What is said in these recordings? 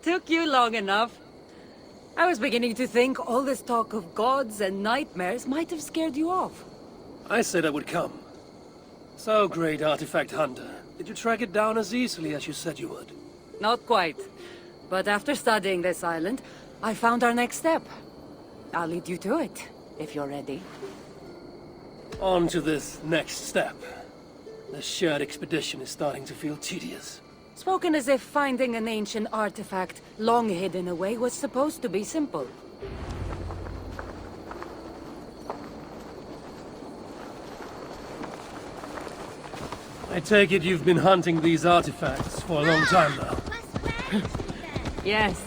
Took you long enough. I was beginning to think all this talk of gods and nightmares might have scared you off. I said I would come. So, great artifact hunter, did you track it down as easily as you said you would? Not quite. But after studying this island, I found our next step. I'll lead you to it, if you're ready. On to this next step. The shared expedition is starting to feel tedious. Spoken as if finding an ancient artifact, long hidden away, was supposed to be simple. I take it you've been hunting these artifacts for a long time now. Yes.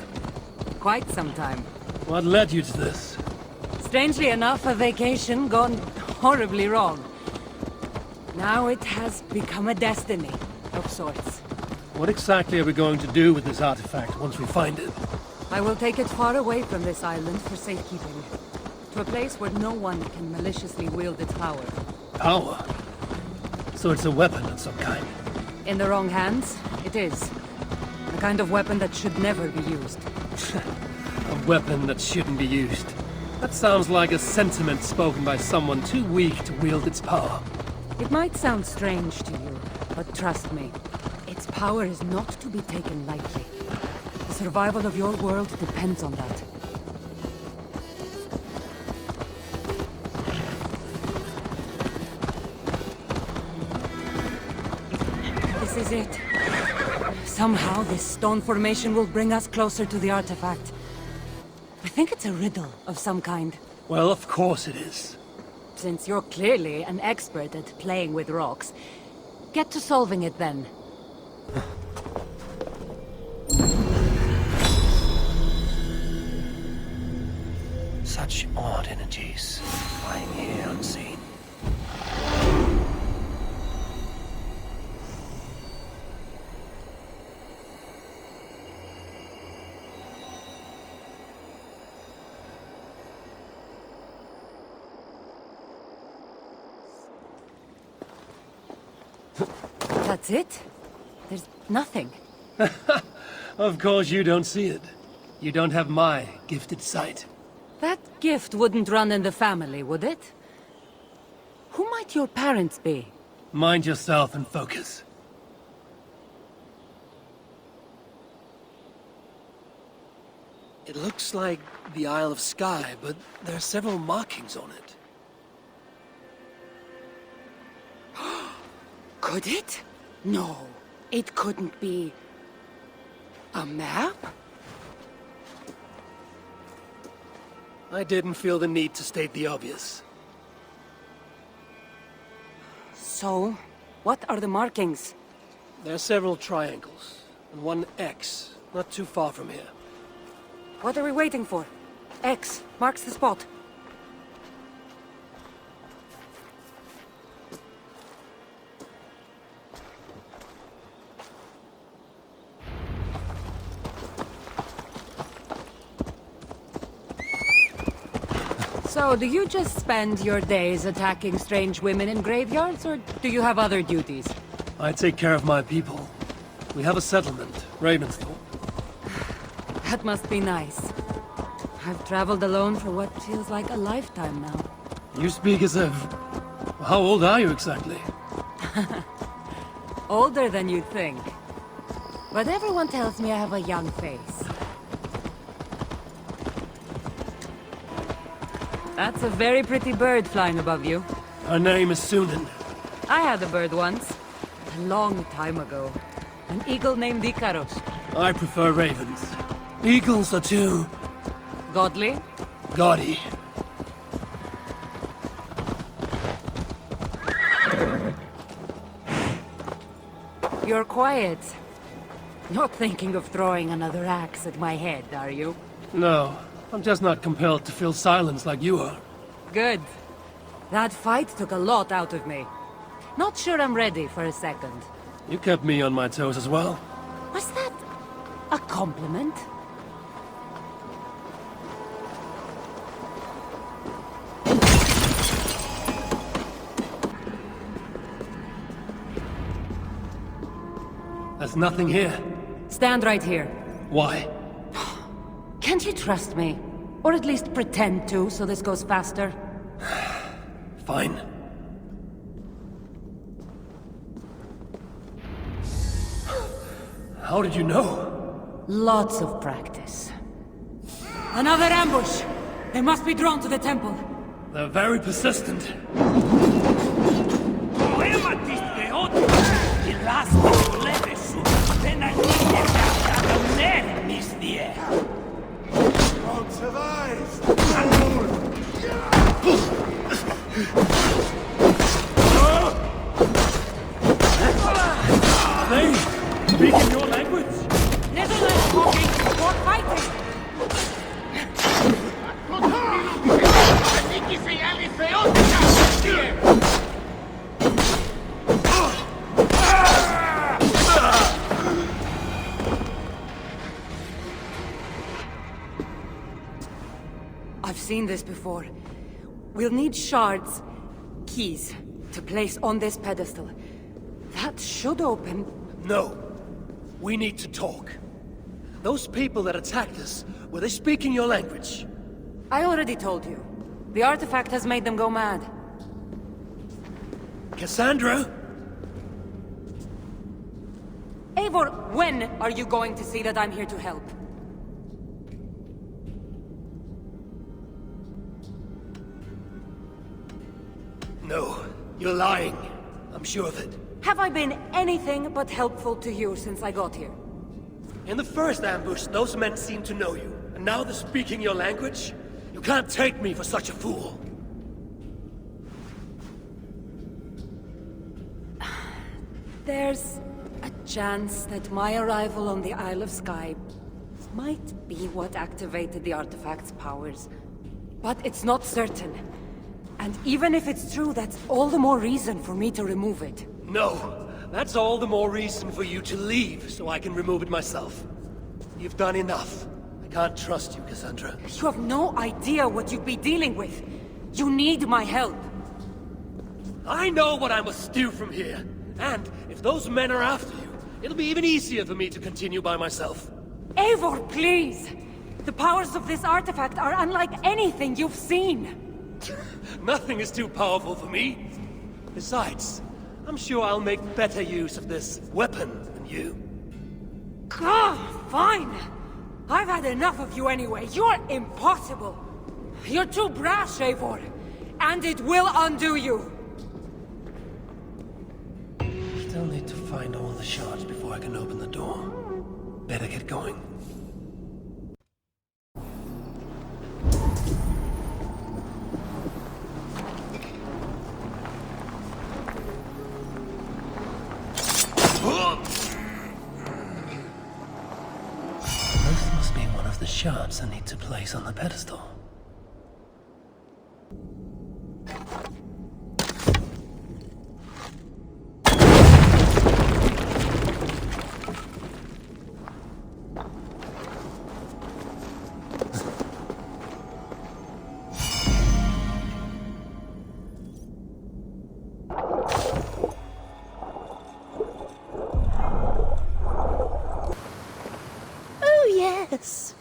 Quite some time. What led you to this? Strangely enough, a vacation gone horribly wrong. Now it has become a destiny, of sorts. What exactly are we going to do with this artifact once we find it? I will take it far away from this island for safekeeping. To a place where no one can maliciously wield its power. Power? So it's a weapon of some kind? In the wrong hands, it is. The kind of weapon that should never be used. A weapon that shouldn't be used. That sounds like a sentiment spoken by someone too weak to wield its power. It might sound strange to you, but trust me, its power is not to be taken lightly. The survival of your world depends on that. This is it. Somehow this stone formation will bring us closer to the artifact. I think it's a riddle of some kind. Well, of course it is. Since you're clearly an expert at playing with rocks, get to solving it then. Such odd energies, flying here unseen. That's it? There's nothing. Of course you don't see it. You don't have my gifted sight. That gift wouldn't run in the family, would it? Who might your parents be? Mind yourself and focus. It looks like the Isle of Skye, but there are several markings on it. Could it? No, it couldn't be... a map? I didn't feel the need to state the obvious. So, what are the markings? There are several triangles, and one X, not too far from here. What are we waiting for? X marks the spot. So, do you just spend your days attacking strange women in graveyards, or do you have other duties? I take care of my people. We have a settlement, Ravensthorpe. That must be nice. I've traveled alone for what feels like a lifetime now. You speak as if... How old are you exactly? Older than you'd think. But everyone tells me I have a young face. That's a very pretty bird flying above you. Her name is Sunan. I had a bird once. A long time ago. An eagle named Ikaros. I prefer ravens. Eagles are too... Godly? gaudy. You're quiet. Not thinking of throwing another axe at my head, are you? No, I'm just not compelled to feel silence like you are. Good. That fight took a lot out of me. Not sure I'm ready for a second. You kept me on my toes as well. Was that a compliment? There's nothing here. Stand right here. Why? Can't you trust me? Or at least pretend to, so this goes faster? Fine. How did you know? Lots of practice. Another ambush! They must be drawn to the temple. They're very persistent. They speak in your language? Little less talking, more fighting! I've seen this before. We'll need shards, keys, to place on this pedestal. That should open... No. We need to talk. Those people that attacked us, were they speaking your language? I already told you. The artifact has made them go mad. Cassandra? Eivor, when are you going to see that I'm here to help? No, you're lying. I'm sure of it. Have I been anything but helpful to you since I got here? In the first ambush, those men seemed to know you. And now they're speaking your language? You can't take me for such a fool. There's a chance that my arrival on the Isle of Skye might be what activated the artifact's powers. But it's not certain. And even if it's true, that's all the more reason for me to remove it. No, that's all the more reason for you to leave, so I can remove it myself. You've done enough. I can't trust you, Cassandra. You have no idea what you'd be dealing with. You need my help. I know what I must do from here. And if those men are after you, it'll be even easier for me to continue by myself. Eivor, please! The powers of this artifact are unlike anything you've seen. Nothing is too powerful for me. Besides, I'm sure I'll make better use of this weapon than you. Fine! I've had enough of you anyway. You're impossible! You're too brash, Eivor. And it will undo you! Still need to find all the shards before I can open the door. Better get going. This must be one of the shards I need to place on the pedestal. Yes.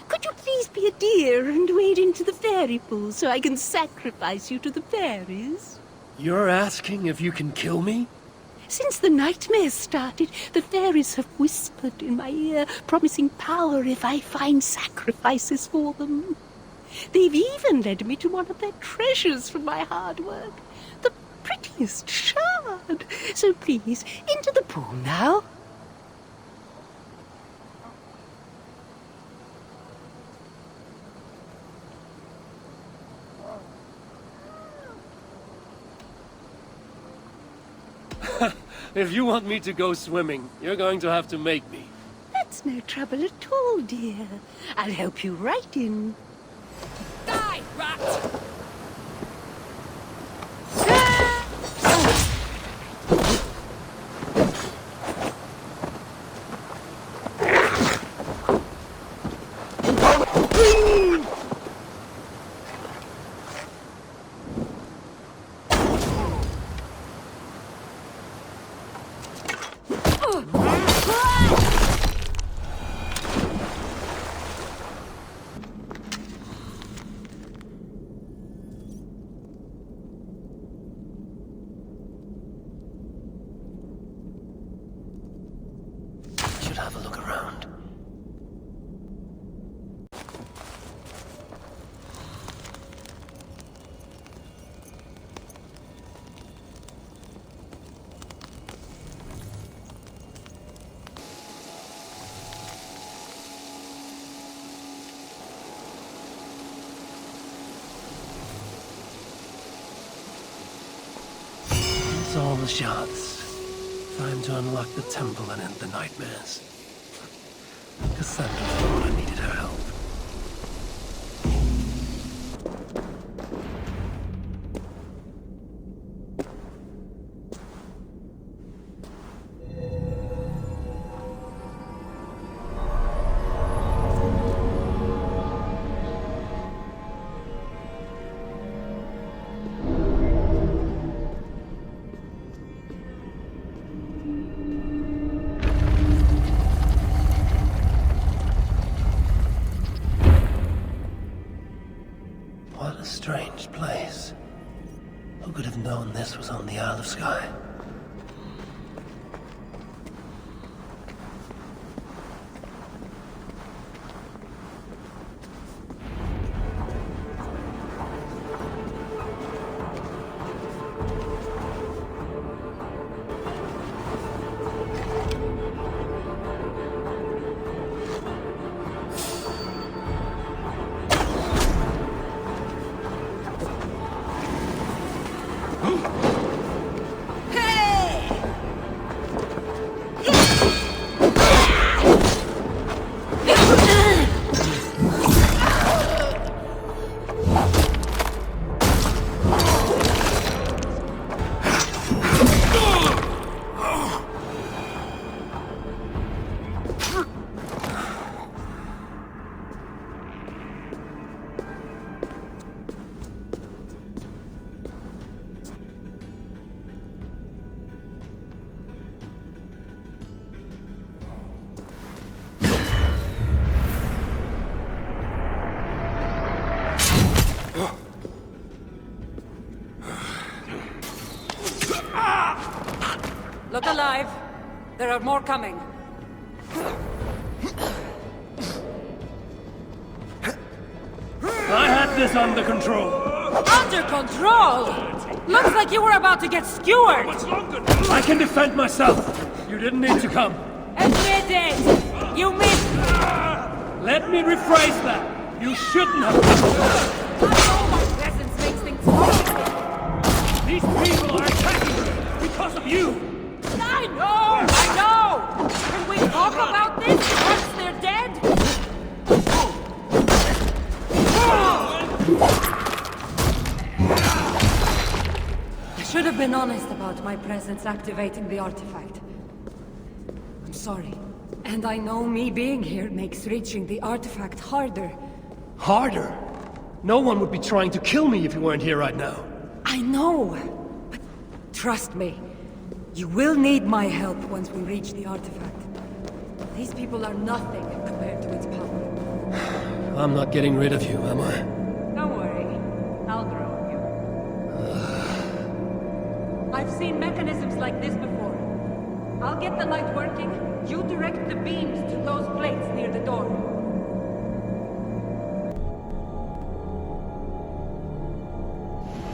Could you please be a dear and wade into the fairy pool so I can sacrifice you to the fairies? You're asking if you can kill me? Since the nightmares started, the fairies have whispered in my ear, promising power if I find sacrifices for them. They've even led me to one of their treasures from my hard work, the prettiest shard. So please, into the pool now. If you want me to go swimming, you're going to have to make me. That's no trouble at all, dear. I'll help you right in. Die, rat! should have a look around. It's all the shards. Time to unlock the temple and end the nightmares. Cassandra thought I needed her help. What a strange place. Who could have known this was on the Isle of Skye? Look alive. There are more coming. I had this under control. Under control? Looks like you were about to get skewered. I can defend myself. You didn't need to come. Admit it. You missed. Let me rephrase that. You shouldn't have. I know my presence makes things worse. These people are attacking me because of you. I know. Can we talk about this once they're dead? I should have been honest about my presence activating the artifact. I'm sorry. And I know me being here makes reaching the artifact harder. Harder? No one would be trying to kill me if you weren't here right now. I know. But trust me. You will need my help once we reach the artifact. These people are nothing compared to its power. I'm not getting rid of you, am I? Don't worry. I'll grow on you. I've seen mechanisms like this before. I'll get the light working. You direct the beams to those plates near the door.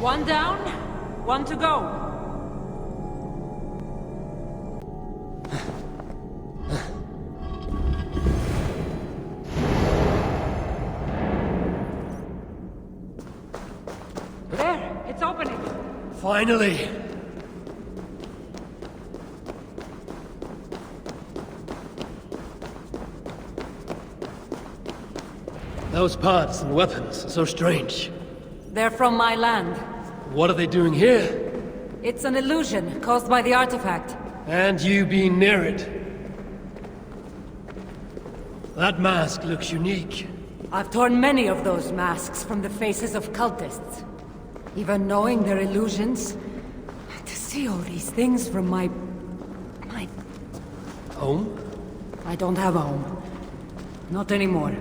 One down, one to go. There, it's opening. Finally! Those parts and weapons are so strange. They're from my land. What are they doing here? It's an illusion caused by the artifact. And you being near it. That mask looks unique. I've torn many of those masks from the faces of cultists. Even knowing they're illusions, to see all these things from my Home? I don't have a home. Not anymore.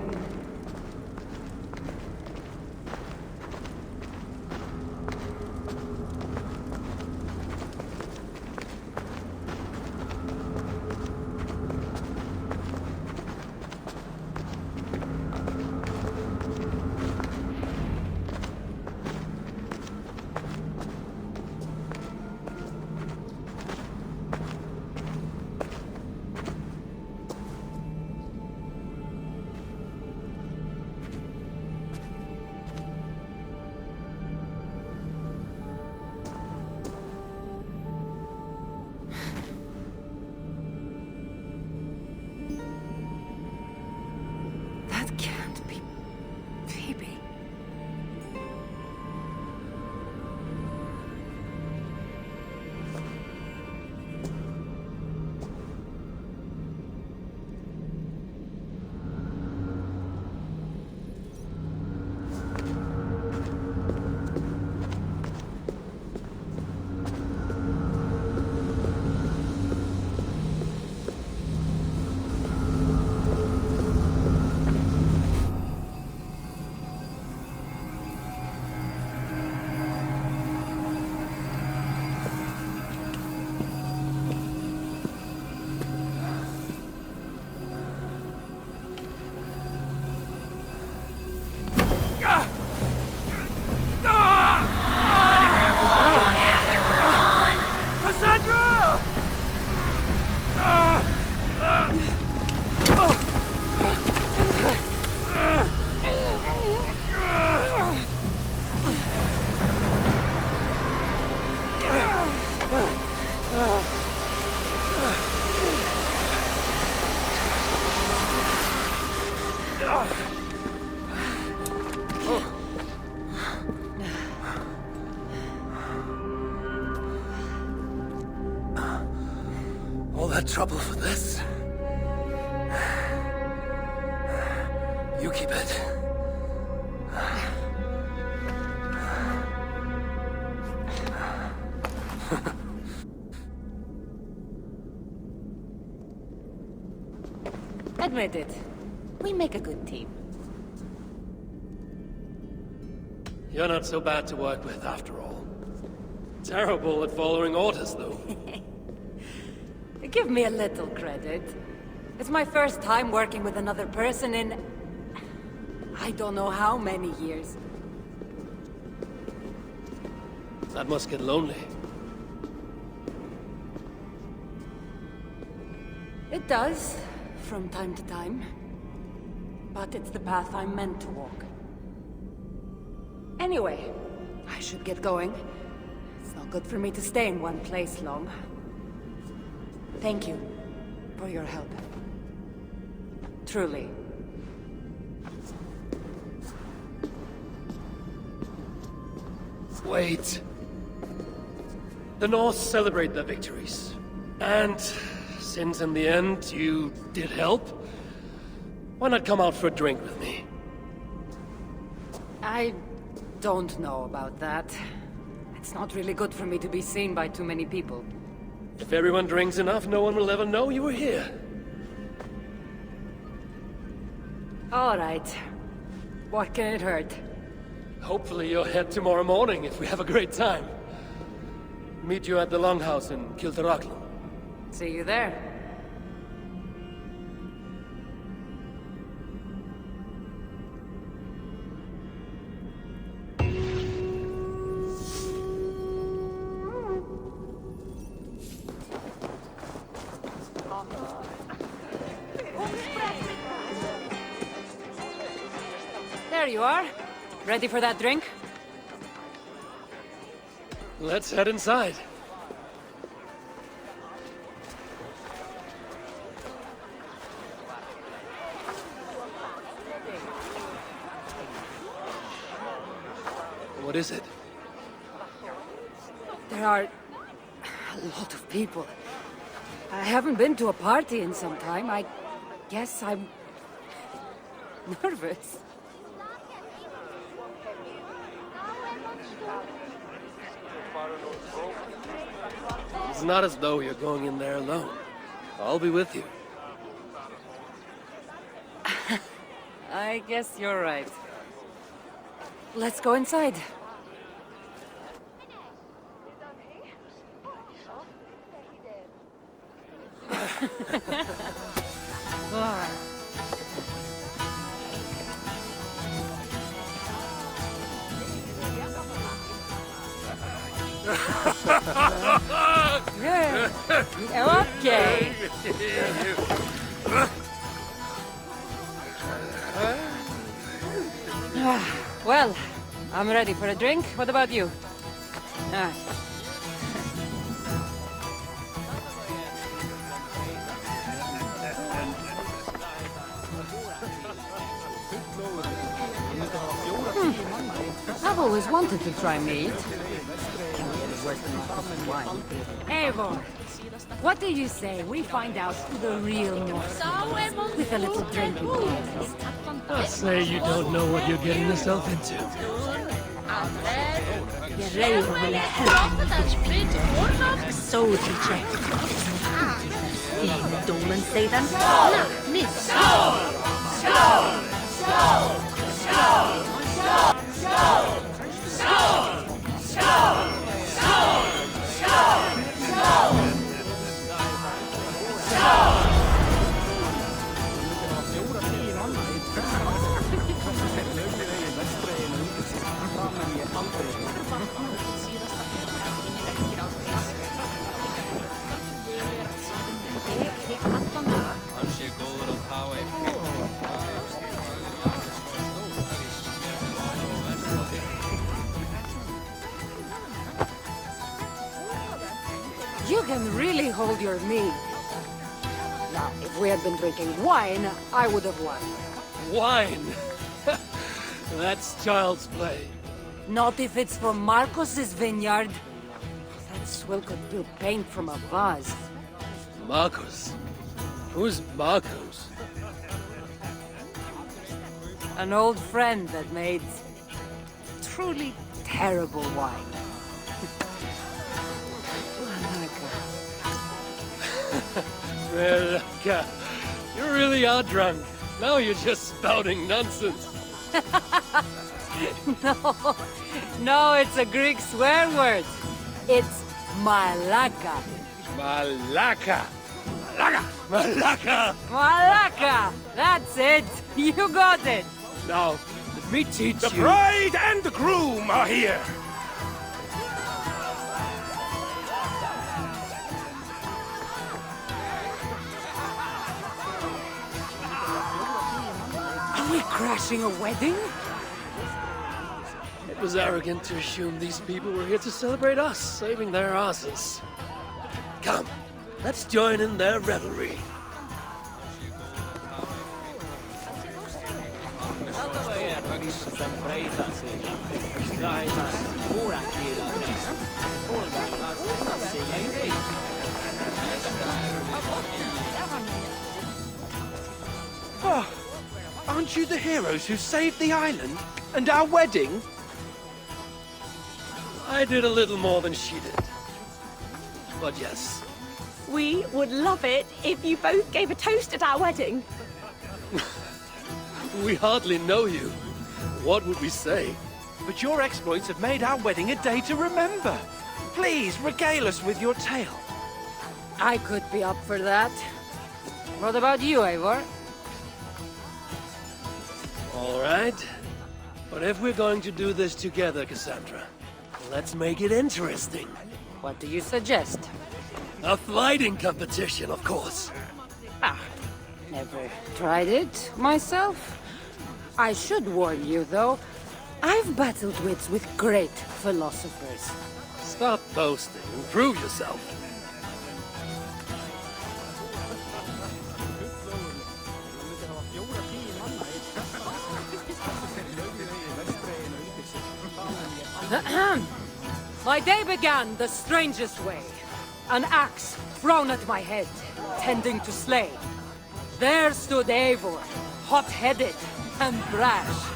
had trouble for this. You keep it. Admit it. We make a good team. You're not so bad to work with, after all. Terrible at following orders, though. Give me a little credit. It's my first time working with another person in... I don't know how many years. That must get lonely. It does, from time to time. But it's the path I'm meant to walk. Anyway, I should get going. It's not good for me to stay in one place long. Thank you for your help. Truly. Wait. The Norse celebrate their victories. And since in the end you did help, why not come out for a drink with me? I don't know about that. It's not really good for me to be seen by too many people. If everyone drinks enough, no one will ever know you were here. All right. What can it hurt? Hopefully you'll head tomorrow morning if we have a great time. Meet you at the Longhouse in Kiltarachlan. See you there. There you are. Ready for that drink? Let's head inside. What is it? There are a lot of people. I haven't been to a party in some time. I guess I'm nervous. It's not as though you're going in there alone. I'll be with you. I guess you're right. Let's go inside. Ah. Yeah. Okay. Well, I'm ready for a drink. What about you? Ah. I've always wanted to try meat. Eivor, what do you say we find out who the real Norse is with a little drinking contest? I say you don't know what you're getting yourself into. Guerrero ville helvete Peter. So reject. Dolan say them. Miss. You can really hold your mead. Now, if we had been drinking wine, I would have won. Wine! That's child's play. Not if it's from Marcos's vineyard. That swill could do paint from a vase. Marcus? Who's Marcus? An old friend that made truly terrible wine. Well, you really are drunk. Now you're just spouting nonsense. No, it's a Greek swear word. It's malaka. Malaka. Malaka. Malaka. Malaka! That's it! You got it! Now, let me teach The you. bride and the groom are here. Are we crashing a wedding? It was arrogant to assume these people were here to celebrate us, saving their asses. Come, let's join in their revelry. Oh, aren't you the heroes who saved the island and our wedding? I did a little more than she did. But yes, We would love it if you both gave a toast at our wedding. we hardly know you. What would we say? But your exploits have made our wedding a day to remember. Please regale us with your tale. I could be up for that. What about you, Eivor? All right. But if we're going to do this together, Cassandra, let's make it interesting. What do you suggest? A flighting competition, of course. Never tried it myself. I should warn you, though. I've battled wits with great philosophers. Stop boasting and prove yourself. My day began the strangest way. An axe thrown at my head, tending to slay. There stood Eivor, hot-headed and brash.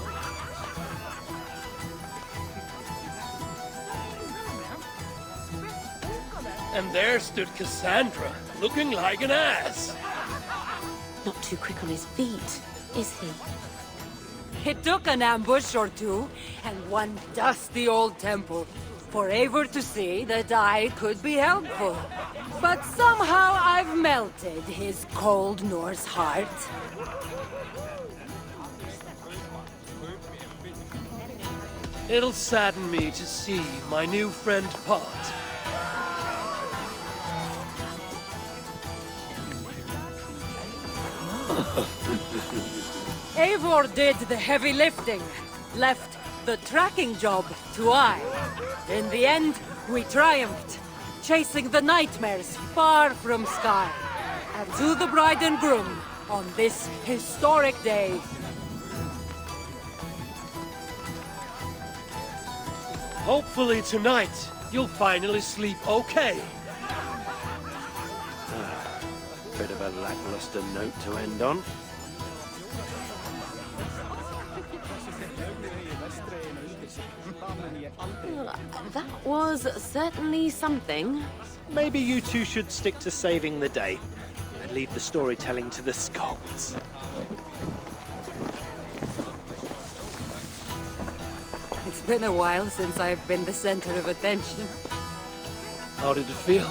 And there stood Cassandra, looking like an ass. Not too quick on his feet, is he? It took an ambush or two, and one dusty old temple, for Eivor to see that I could be helpful. But somehow I've melted his cold Norse heart. It'll sadden me to see my new friend part. Eivor did the heavy lifting, left the tracking job to I. In the end, we triumphed, chasing the nightmares far from Sky. And to the bride and groom, on this historic day, Hopefully tonight, you'll finally sleep okay. Bit of a lackluster note to end on. That was certainly something. Maybe you two should stick to saving the day and leave the storytelling to the skulls. it's been a while since I've been the center of attention. How did it feel?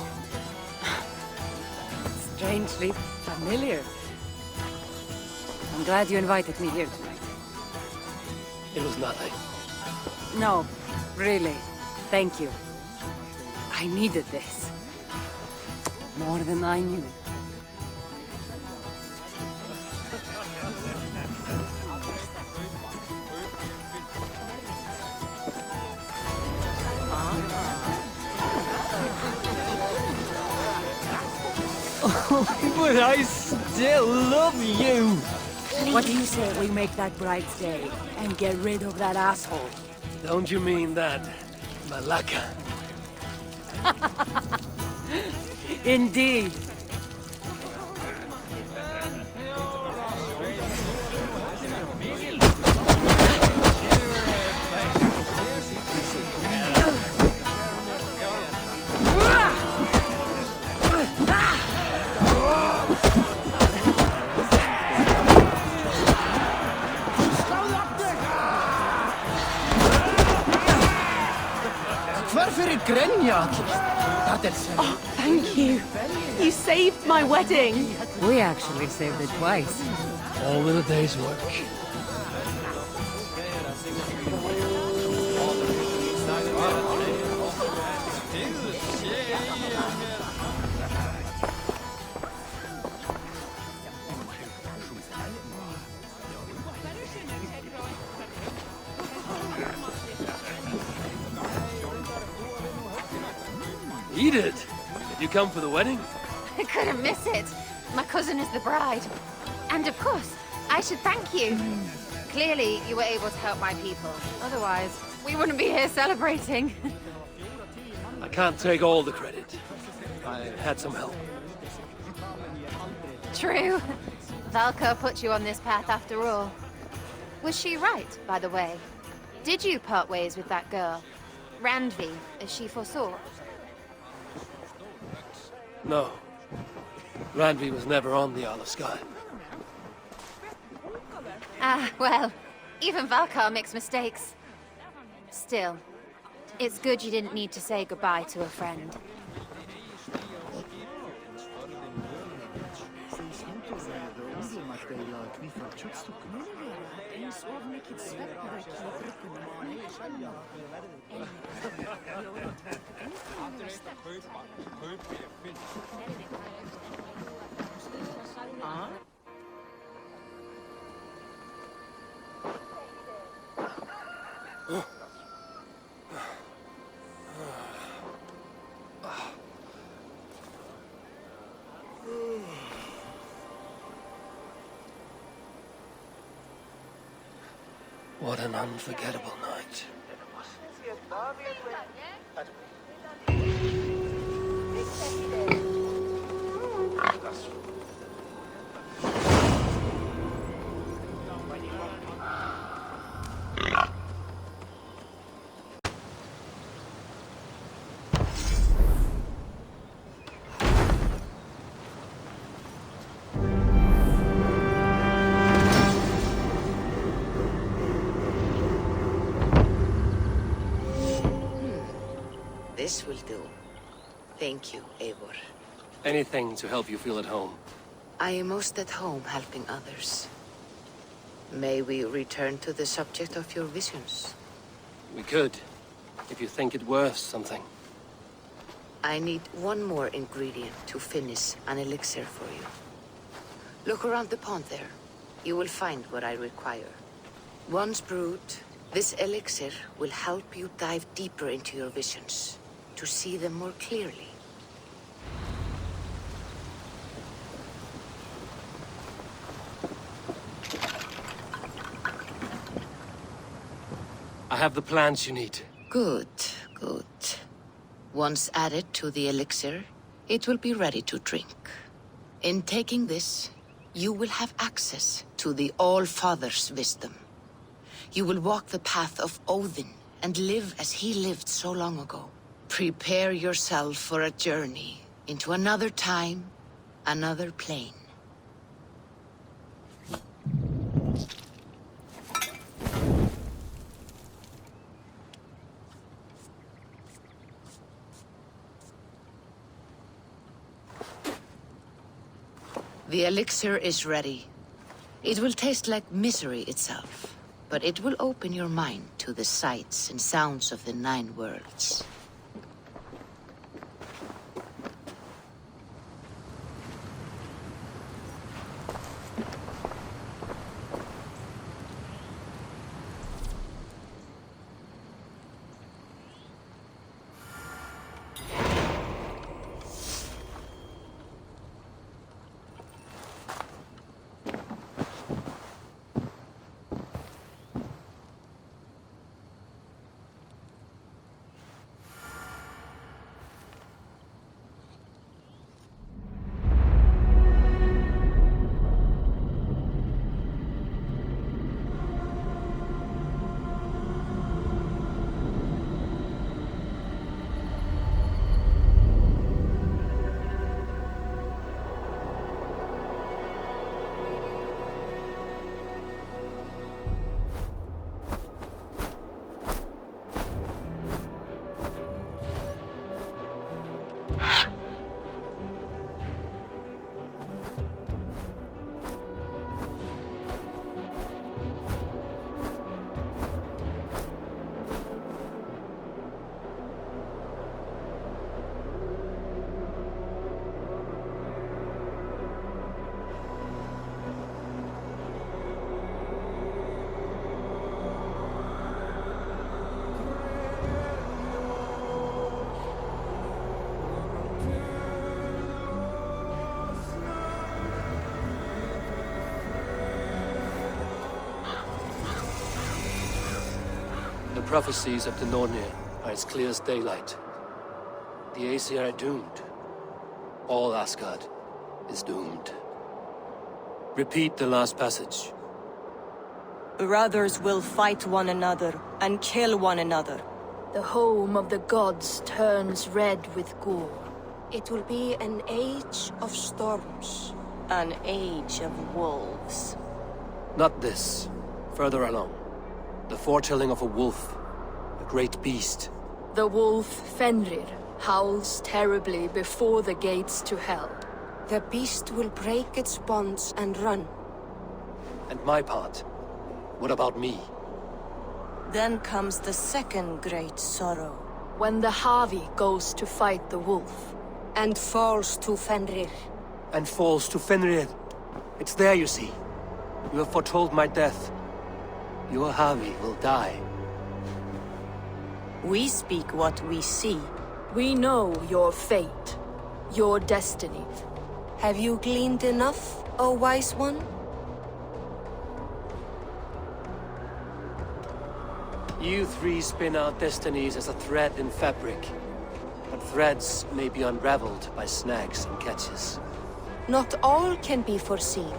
Strangely familiar. I'm glad you invited me here tonight. It was nothing. No, really. Thank you. I needed this. More than I knew. But I still love you! What do you say we make that bride's day and get rid of that asshole? Don't you mean that, Malaka? Indeed. Oh, thank you. You saved my wedding. We actually saved it twice. All in a day's work. Edith, did you come for the wedding? I couldn't miss it. My cousin is the bride. And of course, I should thank you. Clearly, you were able to help my people. Otherwise, we wouldn't be here celebrating. I can't take all the credit. I had some help. True. Valka put you on this path after all. Was she right, by the way? Did you part ways with that girl? Randvi, as she foresaw? No. Randvi was never on the Isle of Skye. Ah, well, even Valkar makes mistakes. Still, it's good you didn't need to say goodbye to a friend. What an unforgettable night. This will do. Thank you, Eivor. Anything to help you feel at home. I am most at home helping others. May we return to the subject of your visions? We could, if you think it worth something. I need one more ingredient to finish an elixir for you. Look around the pond there. You will find what I require. Once brewed, this elixir will help you dive deeper into your visions, to see them more clearly. I have the plants you need. Good, good. Once added to the elixir, it will be ready to drink. In taking this, you will have access to the All-Father's wisdom. You will walk the path of Odin and live as he lived so long ago. Prepare yourself for a journey into another time, another plane. The elixir is ready. It will taste like misery itself, but it will open your mind to the sights and sounds of the 9 worlds. prophecies of the Nornir are as clear as daylight. The Aesir are doomed. All Asgard is doomed. Repeat the last passage. Brothers will fight one another and kill one another. The home of the gods turns red with gore. It will be an age of storms. An age of wolves. Not this. Further along. The foretelling of a wolf. A great beast. The wolf Fenrir howls terribly before the gates to hell. The beast will break its bonds and run. And my part? What about me? Then comes the second great sorrow. When the Havi goes to fight the wolf. And falls to Fenrir. And falls to Fenrir. It's there, you see. You have foretold my death. Your Havi will die. We speak what we see. We know your fate, your destiny. Have you gleaned enough, O wise one? You three spin out destinies as a thread in fabric. But threads may be unraveled by snags and catches. Not all can be foreseen,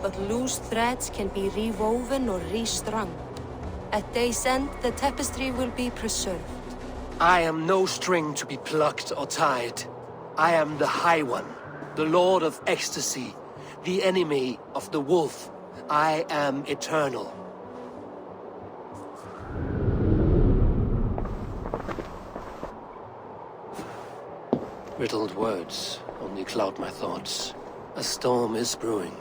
but loose threads can be rewoven or restrung. At day's end, the tapestry will be preserved. I am no string to be plucked or tied. I am the High One, the Lord of Ecstasy, the enemy of the Wolf. I am eternal. Riddled words only cloud my thoughts. A storm is brewing.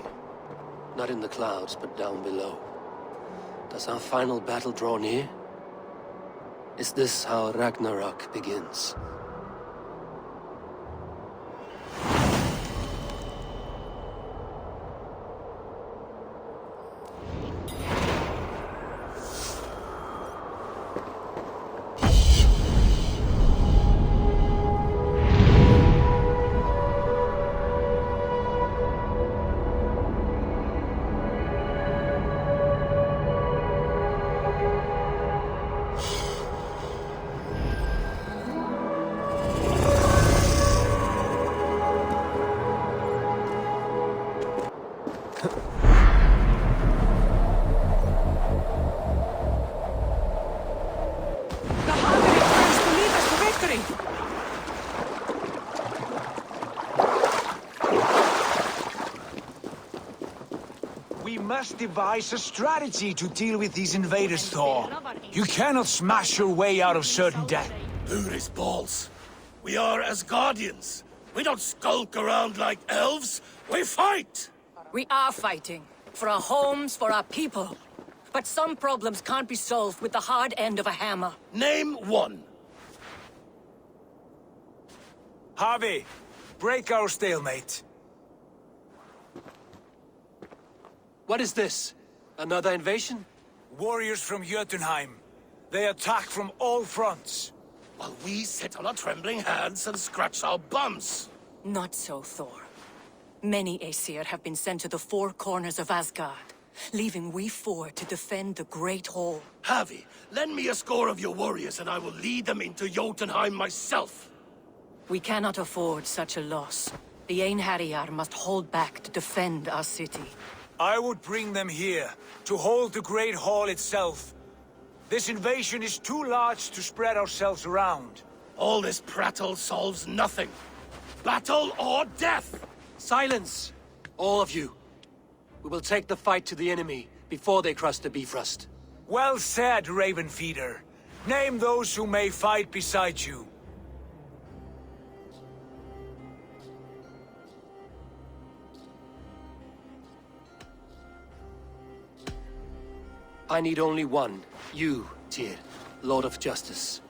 Not in the clouds, but down below. Does our final battle draw near? Is this how Ragnarok begins? We must devise a strategy to deal with these invaders, Thor. You cannot smash your way out of certain death. Who's balls? We are Asgardians. We don't skulk around like elves. We fight! We are fighting. For our homes, for our people. But some problems can't be solved with the hard end of a hammer. Name one. Harvey, break our stalemate. What is this? Another invasion? Warriors from Jotunheim. They attack from all fronts. While we sit on our trembling hands and scratch our bums. Not so, Thor. Many Aesir have been sent to the four corners of Asgard, leaving we four to defend the Great Hall. Harvey, lend me a score of your warriors and I will lead them into Jotunheim myself. We cannot afford such a loss. The Einherjar must hold back to defend our city. I would bring them here, to hold the Great Hall itself. This invasion is too large to spread ourselves around. All this prattle solves nothing. Battle or death! Silence! All of you. We will take the fight to the enemy before they cross the Bifrost. Well said, Ravenfeeder. Name those who may fight beside you. I need only one. You, Tyr, Lord of Justice.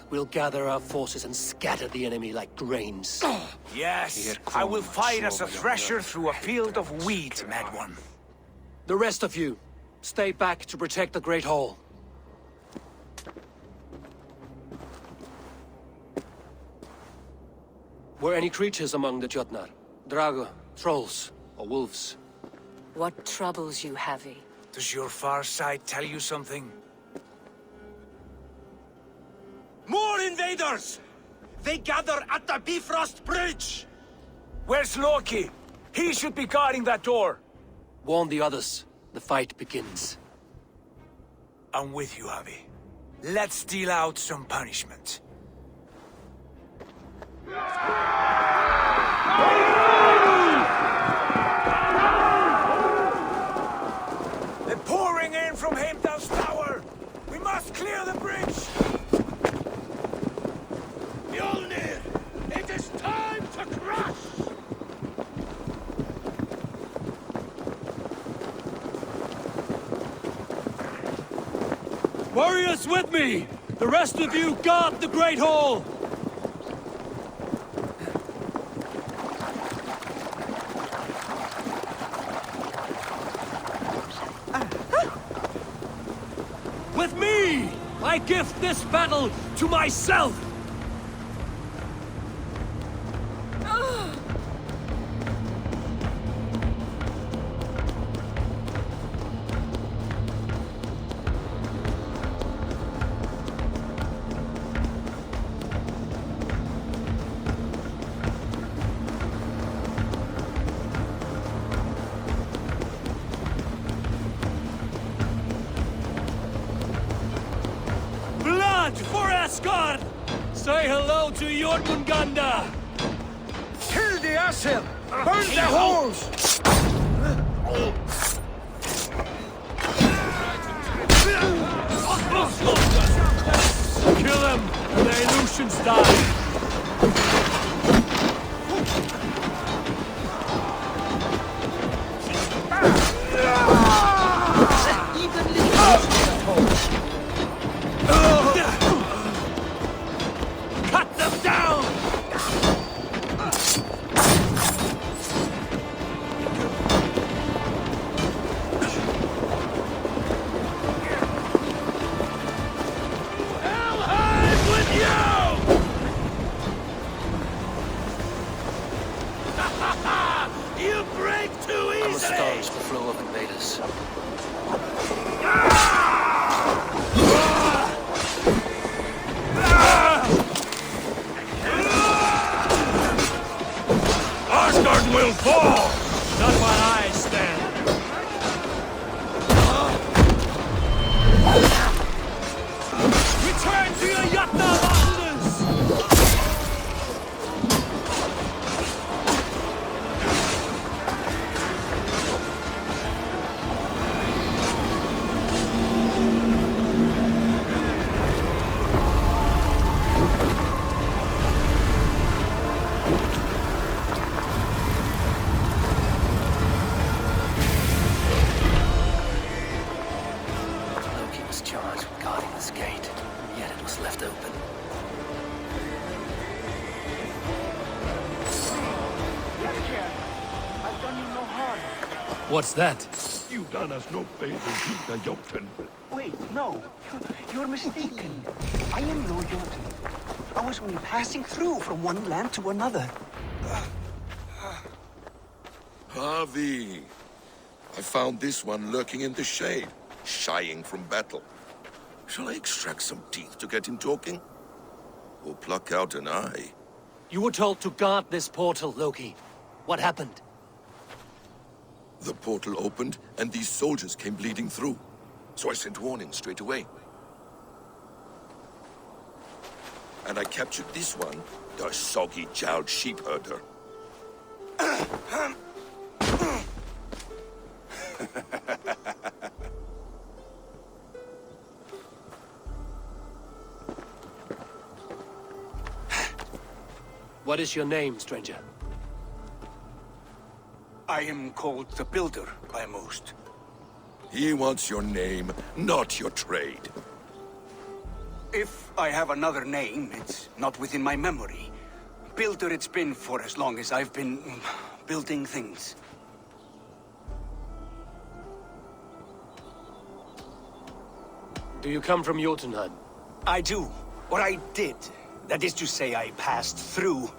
We'll gather our forces and scatter the enemy like grains. Yes, I will fight as a thresher through a field of wheat, Mad One. The rest of you, stay back to protect the Great Hall. Were any creatures among the Jotnar? Drago, trolls, or wolves? What troubles you, Havi? Does your far side tell you something? More invaders! They gather at the Bifrost Bridge! Where's Loki? He should be guarding that door. Warn the others. The fight begins. I'm with you, Avi. Let's deal out some punishment. They're pouring in from Heimdall's tower! We must clear the bridge! Mjolnir! It is time to crush! Warriors with me! The rest of you guard the Great Hall! With me! I gift this battle to myself! For Asgard! Say hello to Jormungandr! Kill the Asil! Burn the holes! Kill him, and the Aleutians die! Cut them down! Helheim with you! You break too I must easily! staunch the flow of invaders. Asgard will fall! Not while I stand. Return to your Jotnar mountains! Loki was charged with guarding this gate, and yet it was left open. I've done you no harm. What's that? You've done us no favors, Jotun. Wait, no. You're mistaken. I am no Jotun. I was only passing through from one land to another. Harvey, I found this one lurking in the shade, shying from battle. Shall I extract some teeth to get him talking? Or pluck out an eye? You were told to guard this portal, Loki. What happened? The portal opened, and these soldiers came bleeding through. So I sent warning straight away. And I captured this one, the soggy-jowled sheep herder. What is your name, stranger? I am called the Builder by most. He wants your name, not your trade. If I have another name, it's not within my memory. Builder it's been for as long as I've been building things. Do you come from Jotunheim? I do. Or I did. That is to say, I passed through.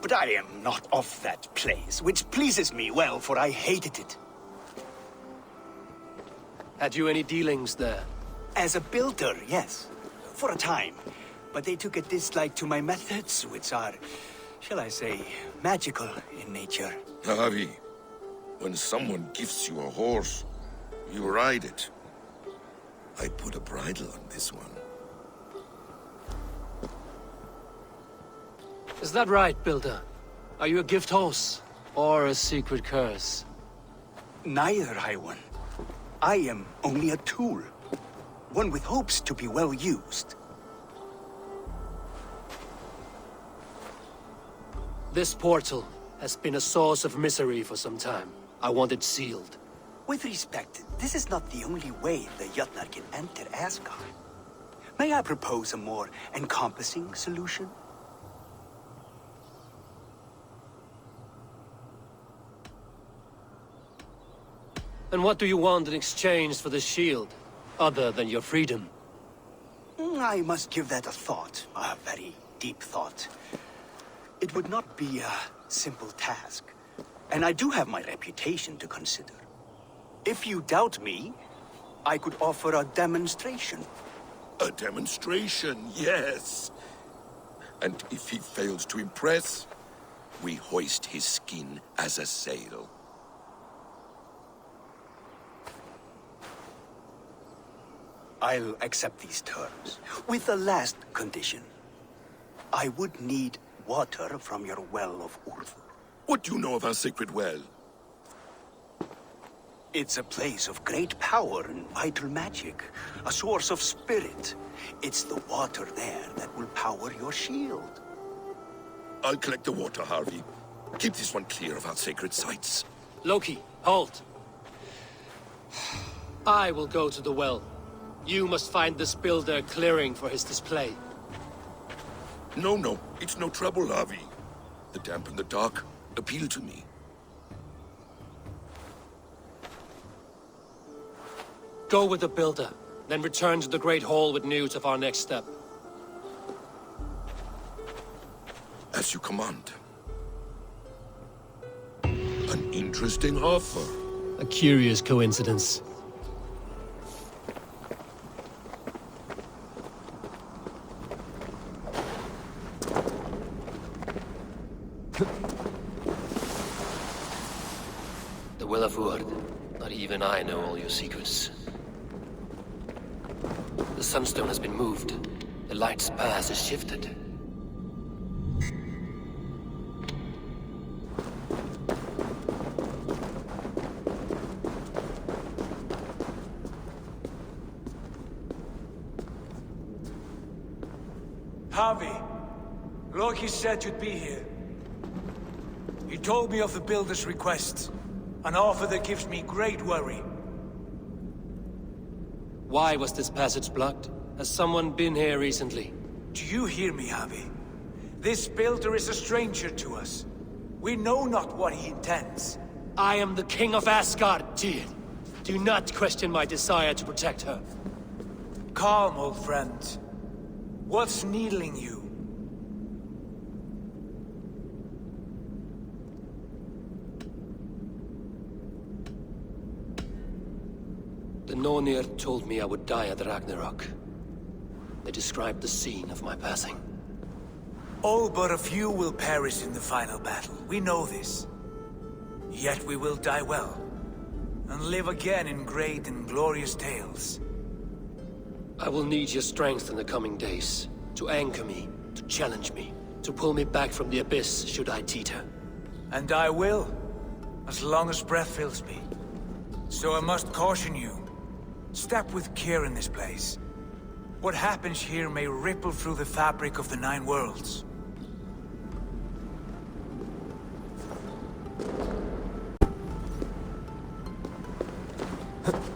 But I am not of that place, which pleases me well, for I hated it. Had you any dealings there? As a builder, yes. For a time. but they took a dislike to my methods, which are, shall I say, magical in nature. Harvey, when someone gifts you a horse, you ride it. I put a bridle on this one. Is that right, Builder? Are you a gift horse? Or a secret curse? Neither, High One. I am only a tool. One with hopes to be well used. This portal has been a source of misery for some time. I want it sealed. With respect, this is not the only way the Jötnar can enter Asgard. May I propose a more encompassing solution? And what do you want in exchange for the shield, other than your freedom? I must give that a thought, a very deep thought. It would not be a simple task, and I do have my reputation to consider. If you doubt me, I could offer a demonstration. A demonstration, yes. And if he fails to impress, we hoist his skin as a sail. I'll accept these terms, with the last condition. I would need water from your well of Urthur. What do you know of our sacred well? It's a place of great power and vital magic, a source of spirit. It's the water there that will power your shield. I'll collect the water, Harvey. Keep this one clear of our sacred sites. Loki, halt! I will go to the well. You must find this builder clearing for his display. No, it's no trouble, Harvey. The damp and the dark appeal to me. Go with the builder, then return to the Great Hall with news of our next step. As you command. An interesting offer. A curious coincidence. The Will of Urd. Not even I know all your secrets. The Sunstone has been moved. The light's path is shifted. Harvey, Loki said you'd be here. He told me of the Builder's request, an offer that gives me great worry. Why was this passage blocked? Has someone been here recently? Do you hear me, Harvey? This Builder is a stranger to us. We know not what he intends. I am the King of Asgard, Tyr. Do not question my desire to protect her. Calm, old friend. What's needling you? The Nornir told me I would die at Ragnarok. They described the scene of my passing. All but a few will perish in the final battle. We know this. Yet we will die well, and live again in great and glorious tales. I will need your strength in the coming days, to anchor me, to challenge me, to pull me back from the abyss should I teeter. And I will, as long as breath fills me. So I must caution you. Step with care in this place. What happens here may ripple through the fabric of the Nine Worlds.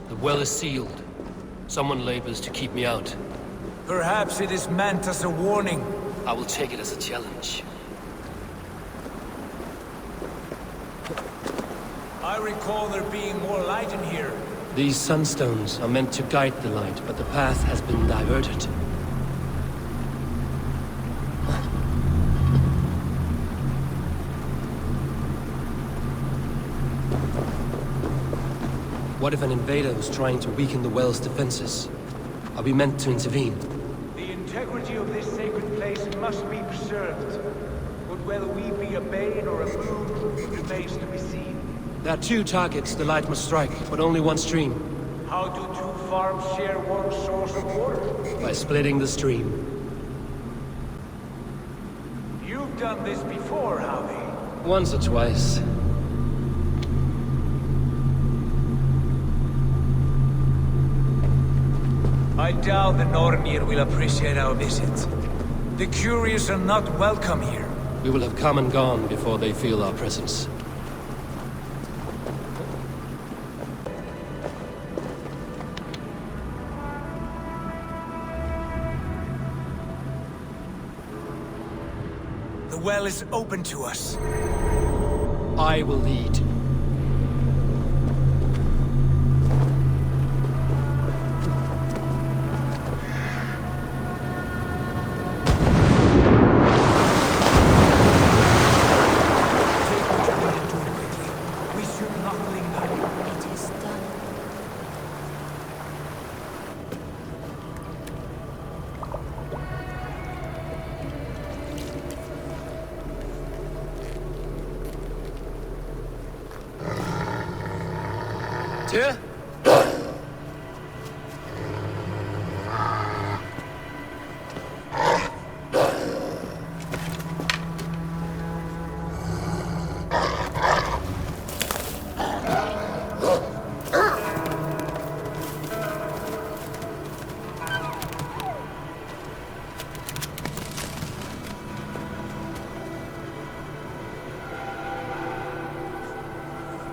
The well is sealed. Someone labors to keep me out. Perhaps it is meant as a warning. I will take it as a challenge. I recall there being more light in here. These sunstones are meant to guide the light, but the path has been diverted. What if an invader was trying to weaken the well's defenses? Are we meant to intervene? The integrity of this sacred must be preserved. But whether we be a bane or a boon remains to be seen. There are two targets the light must strike, but only one stream. How do two farms share one source of water? By splitting the stream. You've done this before, Javi. Once or twice. I doubt the Nornir will appreciate our visit. The curious are not welcome here. We will have come and gone before they feel our presence. The well is open to us. I will lead. Tyr?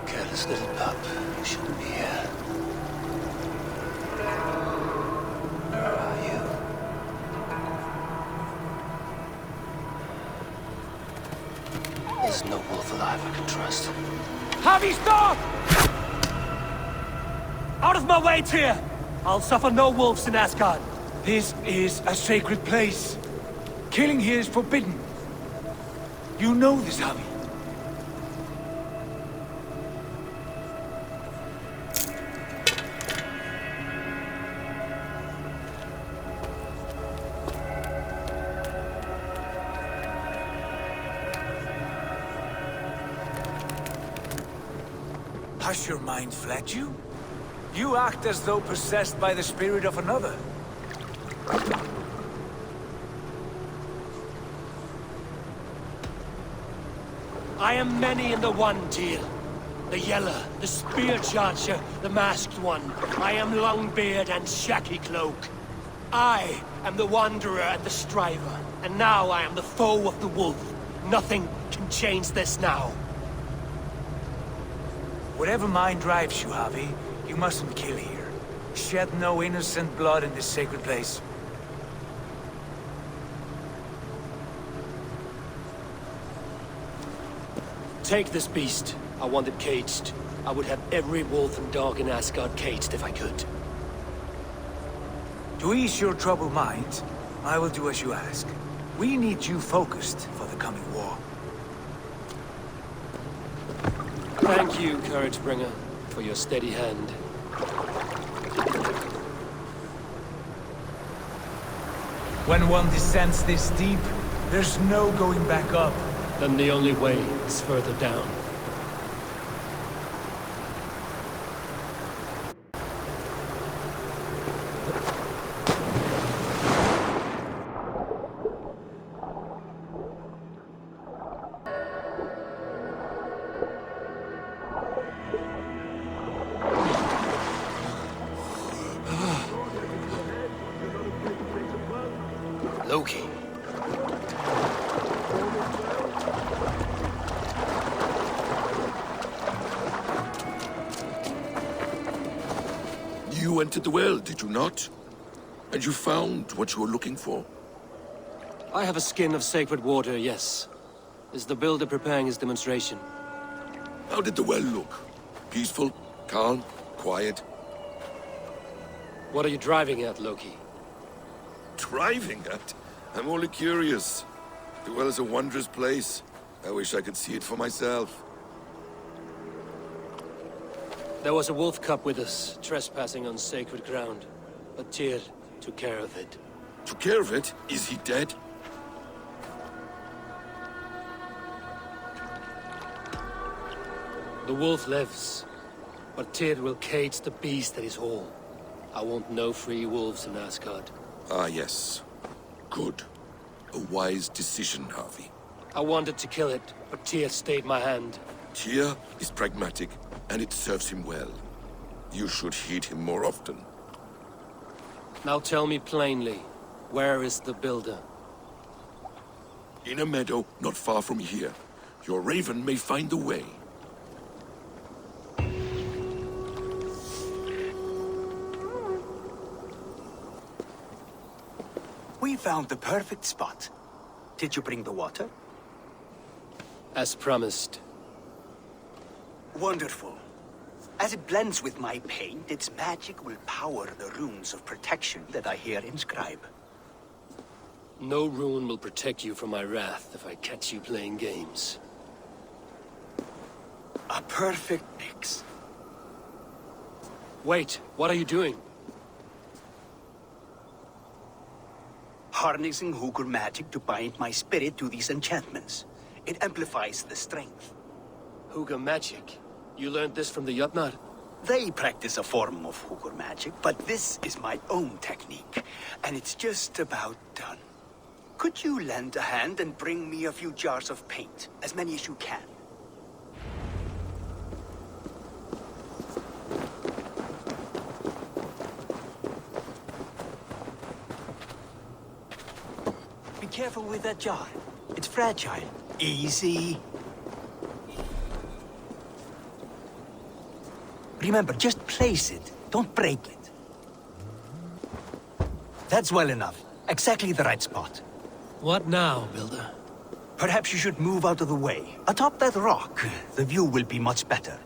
Careless little pup. You shouldn't be here. Where are you? There's no wolf alive I can trust. Javi, stop! Out of my way, Tyr! I'll suffer no wolves in Asgard. This is a sacred place. Killing here is forbidden. You know this, Javi. Has your mind fled you? You act as though possessed by the spirit of another. I am many in the one, Tyr. The Yeller, the Spear Charger, the Masked One. I am Longbeard and Shaky Cloak. I am the Wanderer and the Striver. And now I am the foe of the Wolf. Nothing can change this now. Whatever mind drives you, Javi, you mustn't kill here. Shed no innocent blood in this sacred place. Take this beast. I want it caged. I would have every wolf and dog in Asgard caged if I could. To ease your troubled mind, I will do as you ask. We need you focused for the coming war. Thank you, Couragebringer, for your steady hand. When one descends this deep, there's no going back up. Then the only way is further down. Loki. You entered the well, did you not? And you found what you were looking for? I have a skin of sacred water, yes. Is the builder preparing his demonstration? How did the well look? Peaceful? Calm? Quiet? What are you driving at, Loki? Driving at? I'm only curious. The well is a wondrous place. I wish I could see it for myself. There was a wolf cub with us, trespassing on sacred ground. But Tyr took care of it. Took care of it? Is he dead? The wolf lives, but Tyr will cage the beast at his hall. I want no free wolves in Asgard. Ah, yes. Good. A wise decision, Harvey. I wanted to kill it, but Tyr stayed my hand. Tyr is pragmatic, and it serves him well. You should heed him more often. Now tell me plainly, where is the Builder? In a meadow not far from here. Your raven may find the way. We found the perfect spot. Did you bring the water? As promised. Wonderful. As it blends with my paint, its magic will power the runes of protection that I here inscribe. No rune will protect you from my wrath if I catch you playing games. A perfect mix. Wait, what are you doing? Harnessing Hugr magic to bind my spirit to these enchantments. It amplifies the strength. Hugr magic? You learned this from the Jotnar? They practice a form of Hugr magic, but this is my own technique, and it's just about done. Could you lend a hand and bring me a few jars of paint? As many as you can. Be careful with that jar. It's fragile. Easy. Remember, just place it. Don't break it. That's well enough. Exactly the right spot. What now, Builder? Perhaps you should move out of the way. Atop that rock, the view will be much better.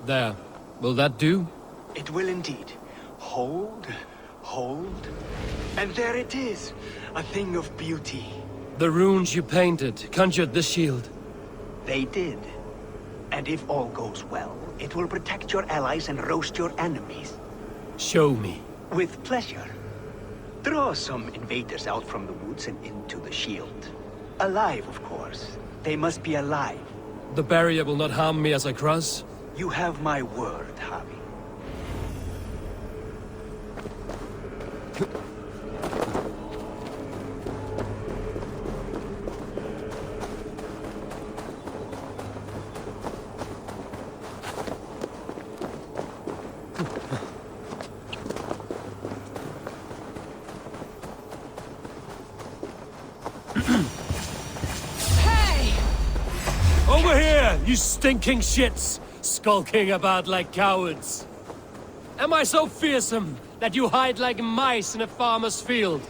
There. Will that do? It will indeed. Hold, hold, and there it is. A thing of beauty. The runes you painted conjured the shield. They did. And if all goes well, it will protect your allies and roast your enemies. Show me. With pleasure. Draw some invaders out from the woods and into the shield. Alive, of course. They must be alive. The barrier will not harm me as I cross? You have my word, Harvey. Over here, you stinking shits! Skulking about like cowards. Am I so fearsome that you hide like mice in a farmer's field?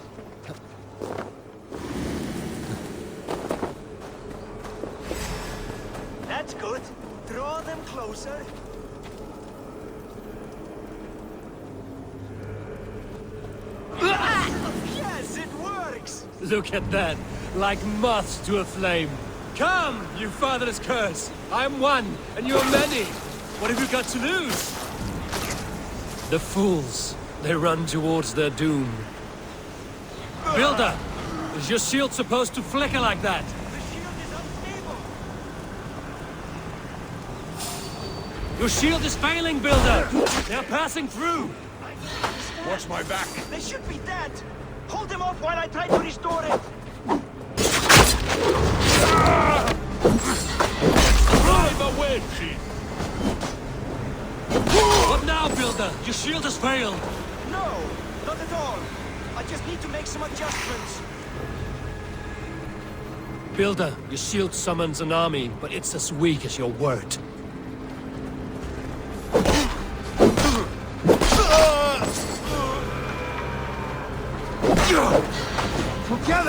That's good. Draw them closer. Yes, it works! Look at that, like moths to a flame. Come, you fatherless curse! I'm one, and you're many! What have you got to lose? The fools, they run towards their doom. Builder, is your shield supposed to flicker like that? The shield is unstable! Your shield is failing, Builder! They're passing through! Watch my back! They should be dead! Hold them off while I try to restore it! Drive a wedge! What now, Builder? Your shield has failed! No, not at all. I just need to make some adjustments. Builder, your shield summons an army, but it's as weak as your word.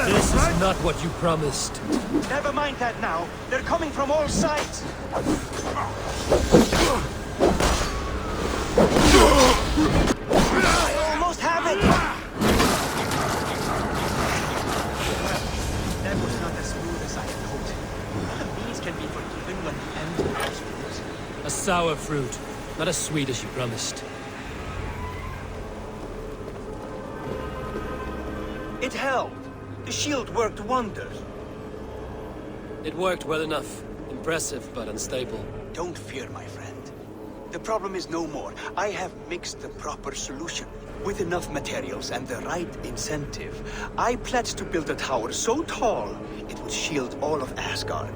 This is not what you promised. Never mind that now. They're coming from all sides. I almost have it. That was not as smooth as I had hoped. These can be forgiven when the end comes. A sour fruit, not as sweet as you promised. The shield worked wonders. It worked well enough. Impressive, but unstable. Don't fear, my friend. The problem is no more. I have mixed the proper solution. With enough materials and the right incentive, I pledge to build a tower so tall, it would shield all of Asgard.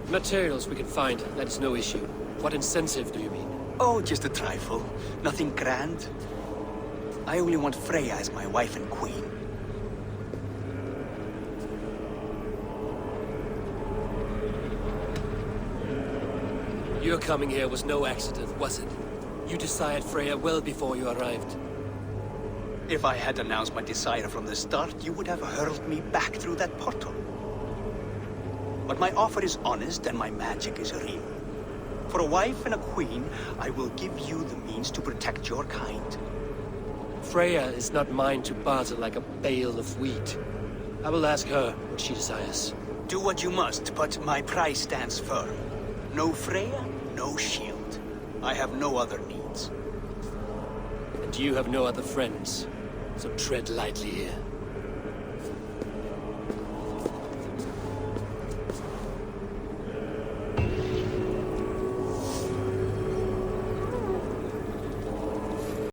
Materials we can find, that is no issue. What incentive do you mean? Oh, just a trifle. Nothing grand. I only want Freya as my wife and queen. Your coming here was no accident, was it? You desired Freya well before you arrived. If I had announced my desire from the start, you would have hurled me back through that portal. But my offer is honest and my magic is real. For a wife and a queen, I will give you the means to protect your kind. Freya is not mine to barter like a bale of wheat. I will ask her what she desires. Do what you must, but my price stands firm. No Freya, no shield. I have no other needs. And you have no other friends, so tread lightly here.